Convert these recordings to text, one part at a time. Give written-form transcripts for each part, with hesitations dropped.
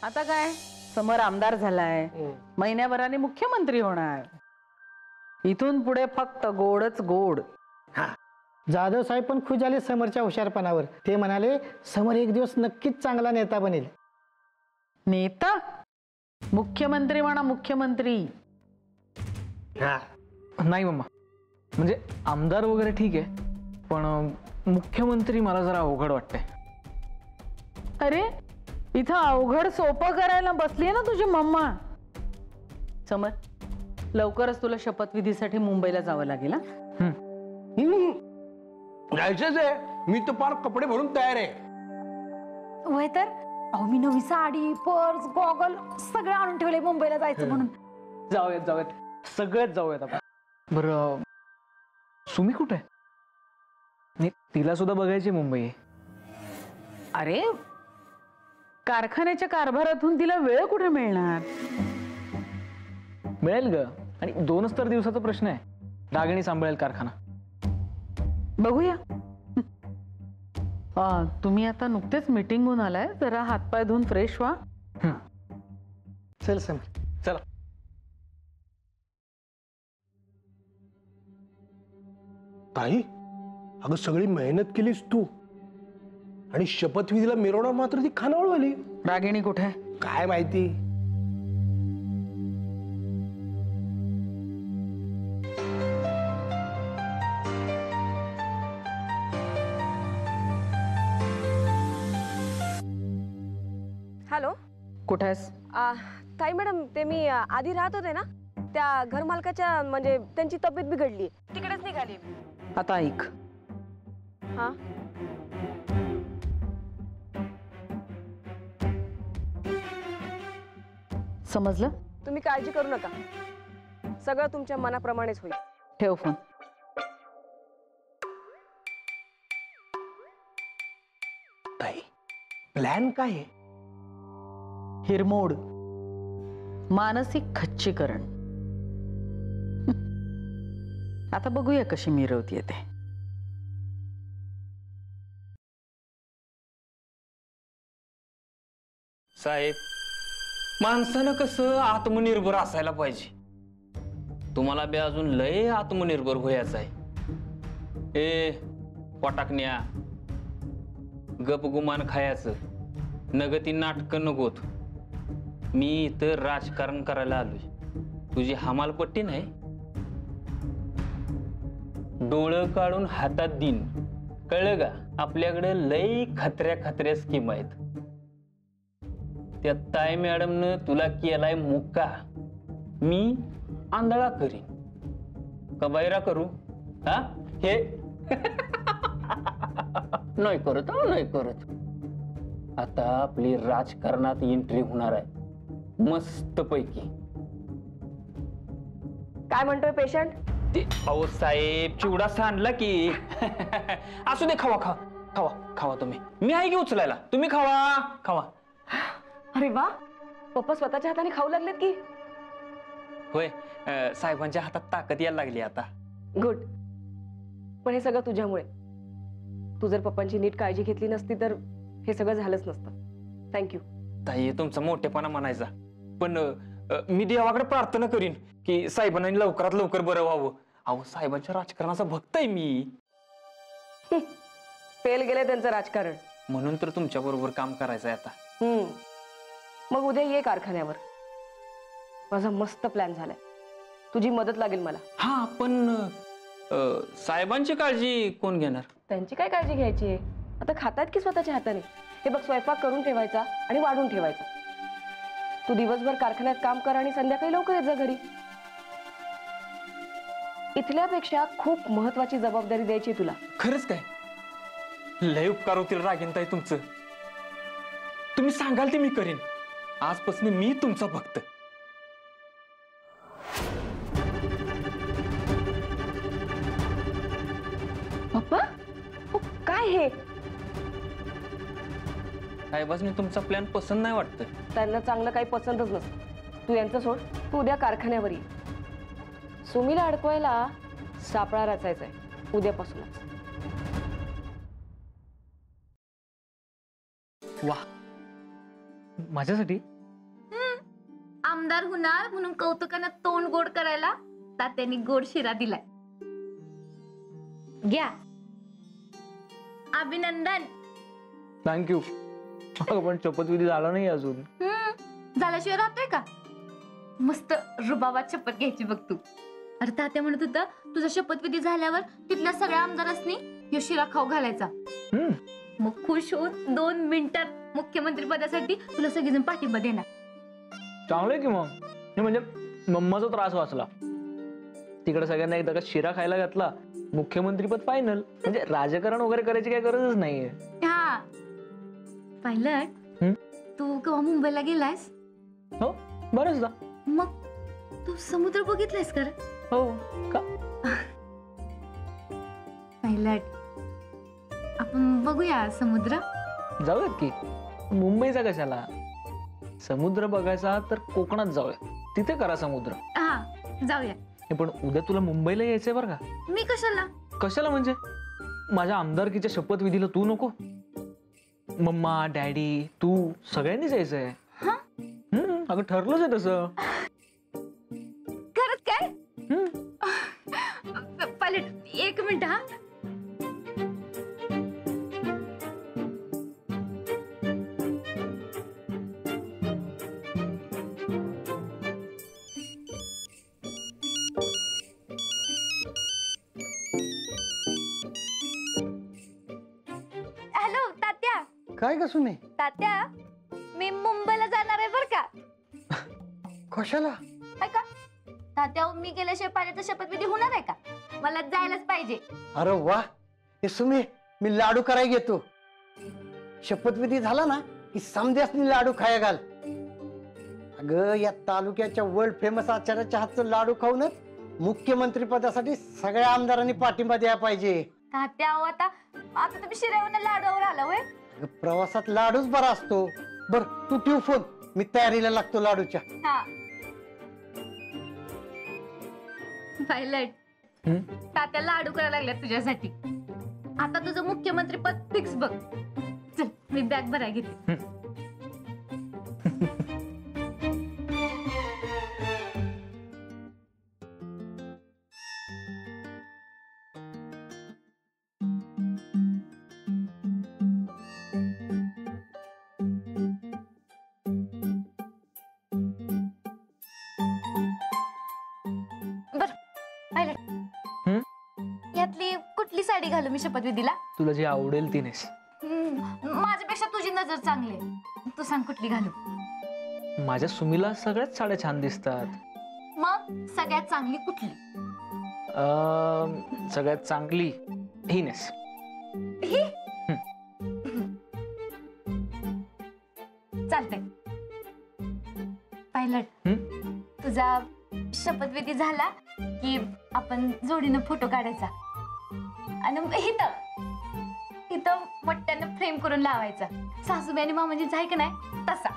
आता काय समोर आमदार झालाय, महिन्याभराने मुख्यमंत्री होणार. इथून पुढे फक्त गोडच गोड. जाधव साहेब पण खुश झाले समरच्या हुशारपणावर. ते म्हणाले समर एक दिवस नक्कीच चांगला नेता बनेल. नेता? मुख्यमंत्री म्हणा, मुख्यमंत्री. नाही मम्मा, म्हणजे आमदार वगैरे ठीक आहे, पण मुख्यमंत्री मला जरा अवघड वाटतंय. अरे इथं अवघड सोपं करायला बसली ना तुझी मम्मा. समर, लवकरच तुला शपथविधीसाठी मुंबईला जावं लागेल. जायचंच आहे. मी तर फार कपडे भरून तयार आहे. वय तर अहो, मी नवी साडी, पर्स, गॉगल सगळं आणून ठेवले मुंबईला जायचं म्हणून. जाऊयात सगळेच जाऊयात आपण. बरं सुमी कुठे आहे? नाही, तिला सुद्धा बघायची मुंबई. अरे कारखान्याच्या कारभारातून तिला वेळ कुठे मिळणार? मिळेल ग, आणि 2च तर दिवसाचा प्रश्न आहे. रागिणी सांभाळेल कारखाना. बघूया. तुम्ही आता नुकतेच मीटिंगहून आलाय, जरा हातपाय धुवून फ्रेश व्हा. चल समर. चला. ताई, अगं सगळी मेहनत केलीस तू, आणि शपथविधीला मिरवणार मात्र ती खानावळवाली. रागिणी कुठे? काय माहिती. हॅलो, कुठे आहेस? ताई मॅडम, ते मी आधी राहत होते ना, त्या घर मालकाच्या म्हणजे त्यांची तब्येत बिघडली, तिकडेच निघाली. आता ऐक. हा, समजलं? तुम्ही काळजी करू नका, सगळं तुमच्या मनाप्रमाणेच होईल. ठेव फोन. ताई, प्लॅन काय आहे? हिरमोड, मानसिक खच्चीकरण. आता बघूया कशी मिरवतीये ते. साहेब, माणसानं कसं आत्मनिर्भर असायला पाहिजे. तुम्हाला बी अजून लय आत्मनिर्भर व्हायचं आहे. पटाकण्या, गपगुमान खायचं, नगती नाटकं नगोत. मी इथं राजकारण करायला आलोय, तुझी हमालपट्टी नाही. डोळं काढून हातात दिन, कळलं का? आपल्याकडे लय खत्र्या स्कीम आहेत. त्या ताई मॅडमनं तुला केलाय मुक्का, मी आंधळा करीन का बैरा करू? हा, हे नाही करत, नाही करत. आता आपली राजकारणात एंट्री होणार आहे मस्त पैकी. काय म्हणतोय पेशंट? ते अहो साहेब, चिवडा सांडला की. असू दे, खावा खावा खावा खावा. तुम्ही, मी आहे की उचलायला, तुम्ही खावा खावा. अरे वा, पप्पा स्वतःच्या हाताने खाऊ लागलेत की. होय, साहेबांच्या हातात ताकद यायला लागली आता. गुड. पण हे सगळं तुझ्यामुळे. तू जर पप्पांची नीट काळजी घेतली नसती तर हे सगळं झालंच नसतं. थँक्यू. ताई, तुमचा मोठेपणा म्हणायचा, पण मी देवाकडे प्रार्थना करीन की साहेबांना लवकरात लवकर बरं व्हावं. अहो, साहेबांच्या राजकारणाचा भक्त आहे मी. फेल गेले त्यांचं राजकारण, म्हणून तर तुमच्या बरोबर काम करायचंय आता. मग उद्या ये कारखान्यावर. माझा मस्त प्लॅन झालाय, तुझी मदत लागेल मला. हा, पण साहेबांची काळजी कोण घेणार? त्यांची काय काळजी घ्यायची आहे? आता खातात की स्वतःच्या हाताने. हे बघ, स्वयंपाक करून ठेवायचा आणि वाढून ठेवायचा. तू दिवसभर कारखान्यात काम कर आणि संध्याकाळी लवकर येत जा घरी. इथल्यापेक्षा खूप महत्वाची जबाबदारी द्यायची तुला. खरंच काय? लय उपकार होतील रागीनताई तुमचं. तुम्ही सांगाल ते मी करीन. आजपासून मी तुमचा भक्त. पप्पा, काय हे? साहेबांनी तुमचा प्लॅन पसंत नाही वाटतं. त्यांना चांगलं काही पसंतच नसतं. तू यांचं सोड, तू उद्या कारखान्यावर ये. सुमीला अडकवायला सापळा रचायचा आहे उद्यापासूनच. वा, माझ्यासाठी? आमदार होणार म्हणून कौतुकानं तोंड गोड करायला तात्यांनी गोड शिरा दिलाय. घ्या. अभिनंदन. थँक्यू. पण शपथविधी झाला नाही अजून. झाल्याशिवाय राहतोय का? मस्त रुबाबात शपथ घ्यायची बघ तू. अरे तात्या म्हणत होता तुझा शपथविधी झाल्यावर तिथल्या सगळ्या आमदारांनी ह्यो शिरा खाऊ घालायचा. मग खुश होऊन 2 मिनिटात मुख्यमंत्री पदासाठी तुला सगळेजण पाठिंबा देणार. चांगलंय की मग. हे म्हणजे मम्माचा त्रास वाचला. तिकडे सगळ्यांना एकदा का शिरा खायला घातला, मुख्यमंत्रीपद फायनल. म्हणजे राजकारण वगैरे करायची काही गरजच नाहीये. हा पायलट, तू केव्हा मुंबईला गेलायस? हो, बरंचदा. मग तू समुद्र बघितलायस का रे? हो का? पायलट, आपण बघूया समुद्र. जाऊयात की. मुंबईचा कशाला? समुद्र बघायचा तर कोकणात जाऊया, तिथे करा समुद्र. हा जाऊया. पण उद्या तुला मुंबईला यायचंय बरं का? मी कशाला? कशाला म्हणजे? माझ्या आमदारकीच्या शपथविधीला तू नको? मम्मा, डॅडी, तू सगळ्यांनीच यायचंय. अगं ठरलंच आहे तसं. खरंच काय? Pilot 1 minute. हा हॅलो तात्या. काय का सुने? तात्या, मी मुंबईला जाणार आहे बर का? कशाला? का तात्या, मी गेल्याशिवाय पाण्याचा शपथविधी होणार आहे का? मला जायलाच पाहिजे. अरे वा, हे सुमे, मी लाडू करायला घेतो. शपथविधी झाला ना की समध्यासनी लाडू खाया घाल. अगं या तालुक्याच्या वर्ल्ड फेमस आचार्याच्या हातचं लाडू खाऊनच मुख्यमंत्री पदासाठी सगळ्या आमदारांनी पाठिंबा द्यायला पाहिजे. तात्या, आता तुम्ही शिरावून लाडूवर आला होय? प्रवासात लाडूच बरा असतो. बर तू ठेव फोन, मी तयारीला लागतो लाडूच्या. हा पायलट, तात्या लाडू करायला लागल्या तुझ्यासाठी. आता तुझं मुख्यमंत्री पद फिक्स बघ. चल मी बॅग भराय घेते. यातली कुठली साडी घालू मी शपथविधीला? तुला जी आवडेल ती नेस. माझ्यापेक्षा तुझी नजर चांगली आहे. तू सांग कुठली घालू? माझ्या सुमीला सगळ्यात साड्या छान दिसतात. मग सगळ्यात चांगली कुठली? सगळ्यात चांगली ही नेस. ही चालतंय. पायलट, तुझा शपथविधी झाला की आपण जोडीनं फोटो काढायचा आणि इथं मोठ्यानं फ्रेम करून लावायचा. सासूबाई आणि मामाजींचा आहे का नाही तसा.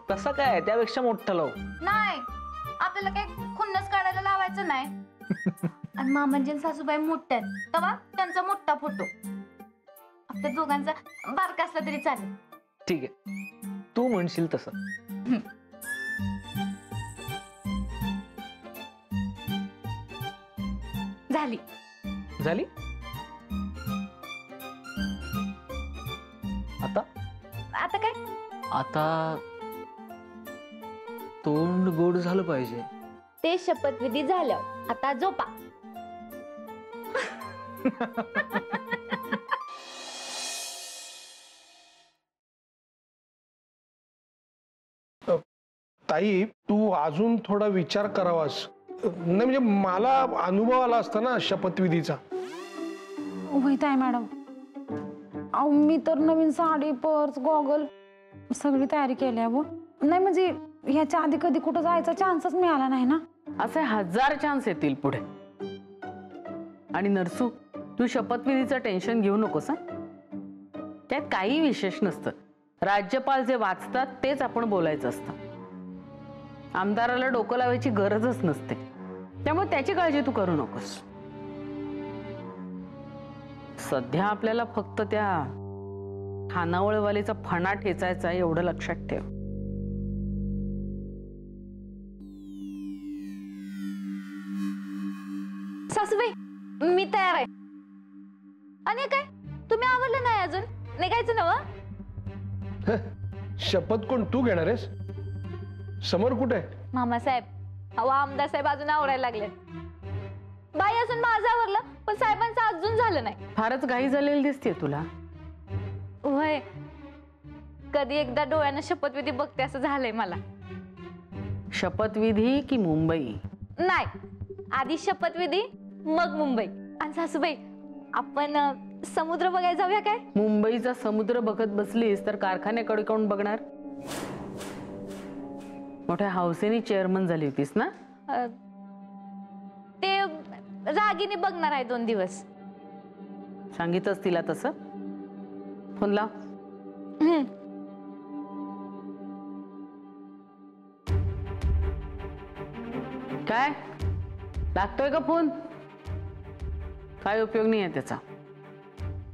तसा काय, त्यापेक्षा मोठा लाव. नाही, आपल्याला काय खुन्नस काढायला लावायचं नाही. आणि मामाजी आणि सासूबाई मोठ्या आहेत तेव्हा त्यांचा मोठा फोटो. आपल्या दोघांचा बारका असला तरी चालेल. ठीक आहे, तू म्हणशील तसं. झाली. झाली? आता आता काय? आता तोंड गोड झालं पाहिजे. ते शपथविधी झालं, आता झोपा. ताई, तू अजून थोडा विचार करावास. नाही म्हणजे मला अनुभव आला असता ना शपथविधीचा. होईत आहे मॅडम. अहो मी तर नवीन साडी, पर्स, गॉगल सगळी तयारी केली आहे. नाही म्हणजे ह्याच्या आधी कधी कुठं जायचा चान्सच मिळाला नाही ना. असे 1000 चान्स येतील पुढे. आणि नरसू, तू शपथविधीचं टेन्शन घेऊ नकोस. त्यात काही विशेष नसतं. राज्यपाल जे वाचतात तेच आपण बोलायचं असतं. आमदाराला डोकं लावायची गरजच नसते. त्यामुळे त्याची काळजी तू करू नकोस. सध्या आपल्याला फक्त त्या खानावळवालीचा फणा ठेचायचा एवढं लक्षात ठेव. सासूबाई मी तयार आहे. आणि काय तुम्ही आवरलं नाही अजून? निघायचं ना? शपथ कोण तू घेणार आहेस? समोर कुठे आहे? मामासाहेब अहो आमदार साहेब अजून आवरायला लागले. बाई असून माझं आवरलं पण साहेबांचं अजून झालं नाही. फारच घाई झालेली दिसते तुला. वय कधी एकदा डोळ्यानं शपथविधी बघते असं झालंय मला. शपथविधी की मुंबई? नाही, आधी शपथविधी मग मुंबई. आणि सासूबाई आपण समुद्र बघायला जाऊया काय? मुंबईचा समुद्र बघत बसलीस तर कारखान्याकडे कोण बघणार? मोठ्या हौसेनी चेअरमन झाली होतीस ना? ते रागिनी बघणार आहे 2 दिवस. सांगितलंस तिला तसं? फोन लाव. काय लागतोय का फोन? काय उपयोग नाही आहे त्याचा.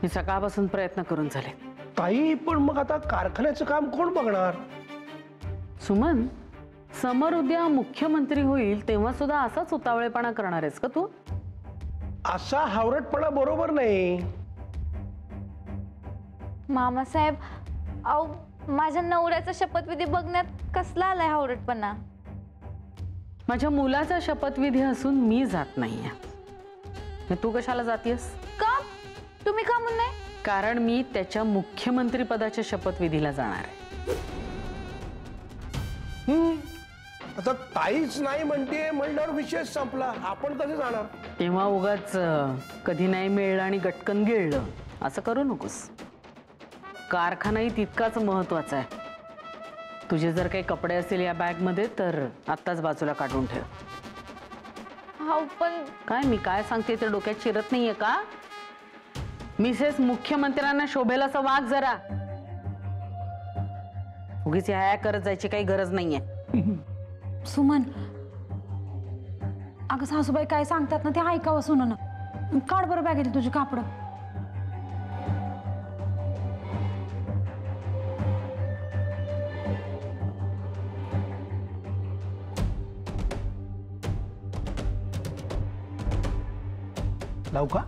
मी सकाळपासून प्रयत्न करून झाले. ताई पण मग आता कारखान्याचं काम कोण बघणार? सुमन, समर उद्या मुख्यमंत्री होईल तेव्हा सुद्धा असाच उतावळेपणा करणार आहेस का तू? असा हावरटपणा बरोबर नाही. मामासाहेब अहो माझ्या नवऱ्याचा शपथविधी बघण्यात कसला आलाय हावरटपणा? माझ्या मुलाचा शपथविधी असून मी जात नाहीये. मग तू कशाला जातीयस? का तुम्ही का म्हणून नाही? कारण मी त्याच्या मुख्यमंत्री पदाच्या शपथविधीला जाणार आहे. आता ताईच नाही म्हणते म्हणल्यावर विषय संपला. आपण कसे जाणार? तेव्हा उगाच कधी नाही मिळलं आणि गटकन गिळलं असं करू नकोस. कारखानाही तितकाच महत्वाचा आहे. तुझे जर काही कपडे असतील या बॅग मध्ये तर आत्ताच बाजूला काढून ठेव. हो पण काय मी काय सांगते ते डोक्यात शिरत नाहीये का? मिसेस मुख्यमंत्र्यांना शोभेल असं वाग जरा. उगीच ह्या करत जायची काही गरज नाहीये. सुमन, अगं सासूबाई काय सांगतात ना ते ऐकावं सुनन. काढ बरं बॅगेतली तुझी कापडं. लावू का?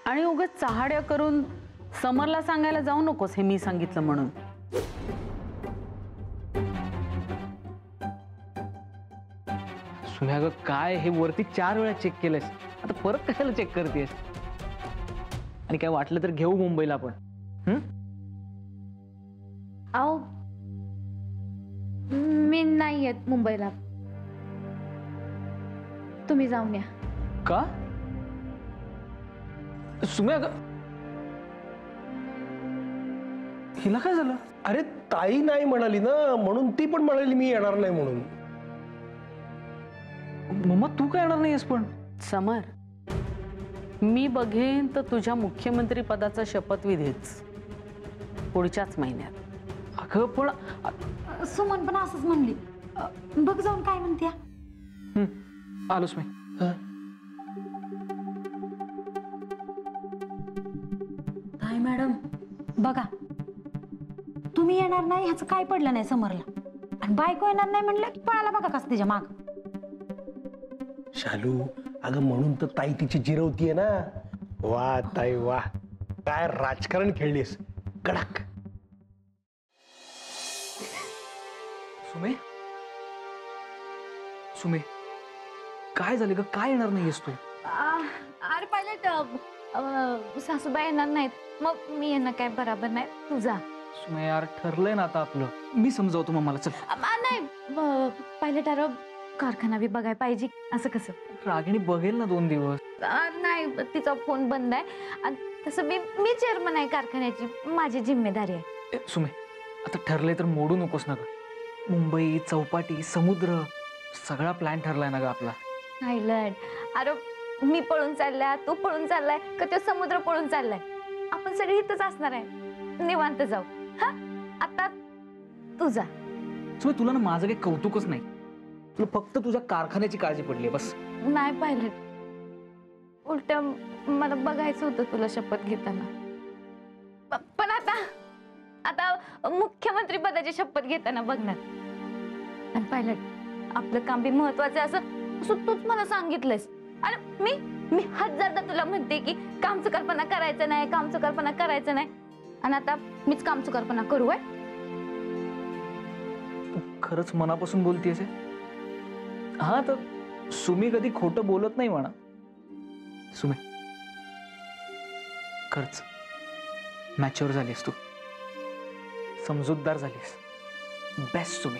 आणि उगाच चहाड्या करून समरला सांगायला जाऊ नकोस हे मी सांगितलं म्हणून. सुन्या ग काय हे वरती 4 वेळा चेक केलंस, आता परत कशाला चेक करतेस? आणि काय वाटलं तर घेऊ मुंबईला आपण. अहो मी नाही येत मुंबईला. तुम्ही जाऊन या. का सुम्या ग हिला काय झालं? अरे ताई नाही म्हणाली ना म्हणून ती पण म्हणाली मी येणार नाही म्हणून. मम्मा तू काय येणार नाहीयेस पण? समर, मी बघेन तर तुझ्या मुख्यमंत्री पदाचा शपथविधीच पुढच्याच महिन्यात. अगं पण सुमन पण असंच म्हणली. बघ जाऊन काय म्हणत्या. आलोच मी. काय मॅडम बघा, तुम्ही येणार नाही ह्याचं काय पडलं नाही समरला. आणि बायको येणार नाही म्हणलं की पळाला बघा कसं तिच्या माग. शालू अगं म्हणून तर ताई तिची जिरवतीये ना. वा ताई वा, काय राजकारण खेळलीस कडक. सुमे सुमे काय झालं ग? काय येणार नाहीयेस तू? अरे पायलट सासूबाई येणार नाहीत मग मी येणं काय बरोबर नाही. तू जा. सुमे यार ठरलंय ना आता आपलं. मी समजावतो मम्माला. चल. नाही पायलट अरे कारखाना बी बघायला पाहिजे. असं कसं? रागिणी बघेल ना 2 दिवस. नाही तिचा फोन बंद आहे. आणि तसं मी चेअरमन आहे कारखान्याची. माझी जिम्मेदारी आहे. सुमे आता ठरलंय तर मोडू नकोस ना ग. मुंबई, चौपाटी, समुद्र सगळा प्लॅन ठरलाय ना ग आपला. पायलट अरे मी पळून चाललाय, तू पळून चाललाय का तो समुद्र पळून चाललाय? आपण सगळे इथंच असणार आहे. निवांत जाऊ. हा आता तू जा. सुमे तुला ना माझं काही कौतुकच नाही. तुला फक्त तुझ्या कारखान्याची काळजी पडली बस. नाही पायलट, उलट मला बघायचं होतं तुला शपथ घेताना. पण आता मुख्यमंत्री पदाची शपथ घेताना बघणार. आणि पायलट आपलं काम बी महत्वाचं आहे असं तूच मला सांगितलंयस. आणि मी मी हजारदा तुला म्हणते की काम चुकारपणा करायचं नाही, काम चुकारपणा करायचं नाही, आणि आता मीच काम चुकारपणा करू आहे. तू खरंच मनापासून बोलतेस? हा, तर सुमी कधी खोटं बोलत नाही म्हणा. सुमी, खरंच मॅच्युअर झालीस तू, समजूतदार झालीस. बेस्ट सुमी.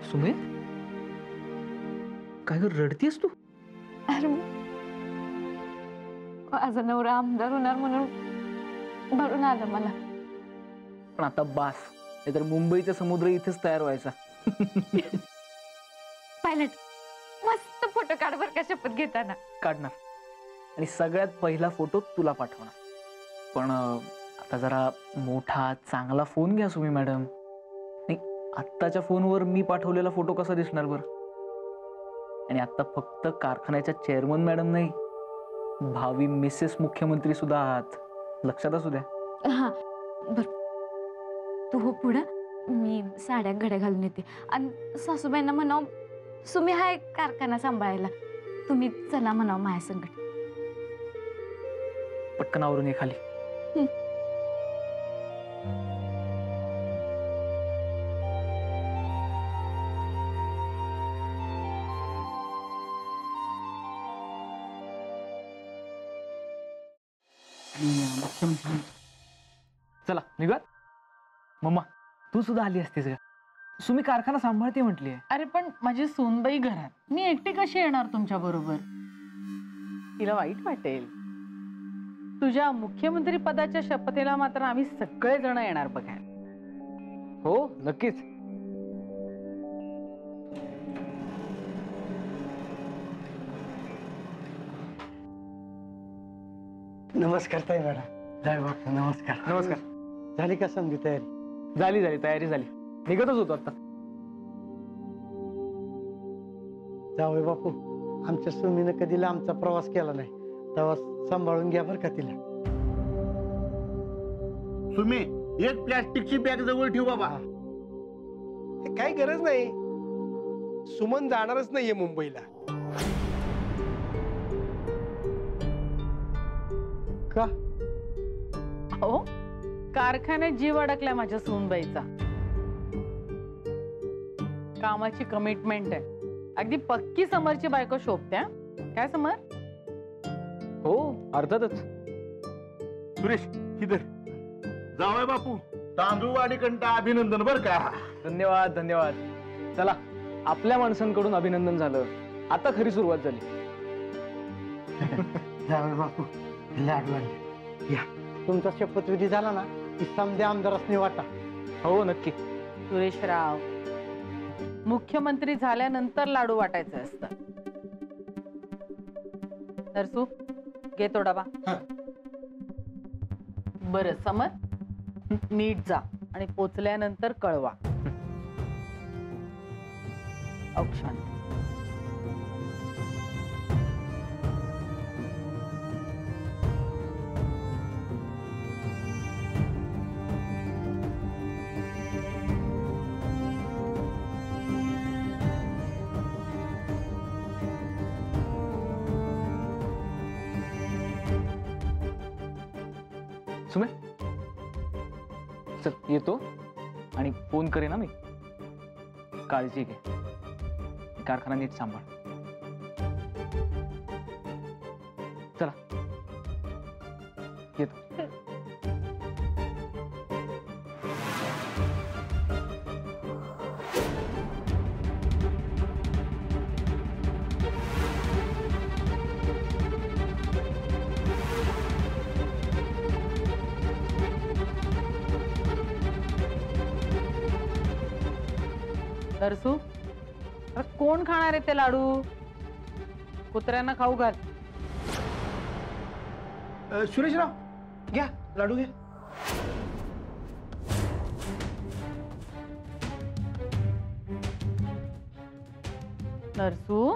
सुमे, काय ग रडतीयस तू? अरे माझा नवरा आमदार होणार म्हणून भरून आलं मला. पण आता बास, नाहीतर मुंबईचा समुद्र इथेच तयार व्हायचा. पायलट, मस्त फोटो काढ बर का शपथ घेताना. काढणार, आणि सगळ्यात पहिला फोटो तुला पाठवणार. पण आता जरा मोठा चांगला फोन घ्या सुमी मॅडम. नाही, आत्ताच्या फोनवर मी पाठवलेला फोटो कसा दिसणार बर? आणि आता फक्त कारखान्याच्या चेअरमन मॅडम नाही, भावी मिसेस मुख्यमंत्री सुद्धा आहात. लक्षात असू द्या. हा बर, तू हो पुढं, मी साड्या घड्या घालून येते. आणि सासूबाईंना म्हणाव सुमी हाय कारखाना सांभाळायला, तुम्ही चला म्हणाव माझ्या संकट. पटकन आवरून ये खाली. चला निघा. मम्मा, तू सुद्धा आली असतीस का? सुमी कारखाना सांभाळते म्हटली. अरे पण माझी सूनबाई घरात, मी एकटी कशी येणार तुमच्या बरोबर? तिला वाईट वाटेल. तुझ्या मुख्यमंत्री पदाच्या शपथेला मात्र आम्ही सगळे जण येणार बघायला. हो नक्कीच. नमस्कार ताई मॅडम. जय बापू, नमस्कार. नमस्कार. झाली का समजी तयारी? झाली झाली, तयारी झाली. निघतच होतो आता. जावई बापू, आमच्या सुमीनं कधी लांबचा प्रवास केला नाही, तेव्हा सांभाळून घ्या बरं का तिला. तुम्ही एक प्लॅस्टिकची बॅग जवळ ठेव बाबा. काही गरज नाही, सुमन जाणारच नाहीये मुंबईला. का? हो, कारखान्यात जीव अडकलाय माझ्या सूनबाईचा. कामाची कमिटमेंट आहे, अगदी पक्की समरची बायको शोभत्या. काय समर? हो अर्थातच. सुरेश इधर. जावय बापू, तांदूळवाडी कंटा अभिनंदन बर का. धन्यवाद धन्यवाद. चला, आपल्या माणसांकडून अभिनंदन झालं, आता खरी सुरुवात झाली. जावई बापू, लाड लागले. या, तुमचा शपथविधी झाला ना की समध्या आमदारासनी वाटा. हो नक्की. सुरेशराव, मुख्यमंत्री झाल्यानंतर लाडू वाटायचं असतं. नरसू, घे तो डबा. बरं समर, नीट जा आणि पोचल्यानंतर कळवा. औक्षण. सुमे, चल येतो आणि फोन करेन ना मी. काळजी घे, कारखाना नीट सांभाळ. चला येतो. नरसू, अरे कोण खाणार आहे ते लाडू? कुत्र्यांना खाऊ घाल. सुरेशराव घ्या लाडू घ्या. नरसू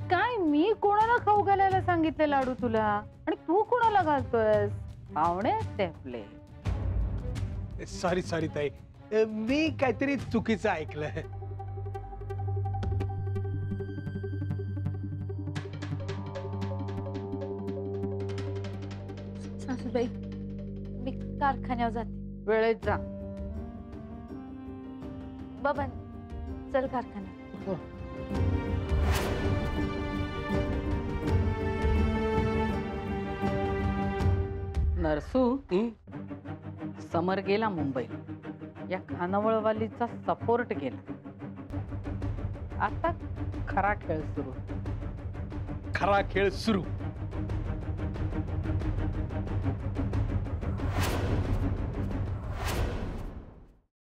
काय मी कोणाला खाऊ घालायला सांगितले लाडू तुला आणि तू कोणाला घालतोयस? पाहुणे ते आपले. सॉरी सॉरी ताई, मी काहीतरी चुकीचं ऐकलं. सासूबाई मी कारखान्यावर जाते. वेळेत जा. बाबा चल कारखान्यात. नरसू समर गेला मुंबई, या खानावळवालीचा सपोर्ट गेला. आता खरा खेळ सुरू. खरा खेळ सुरू.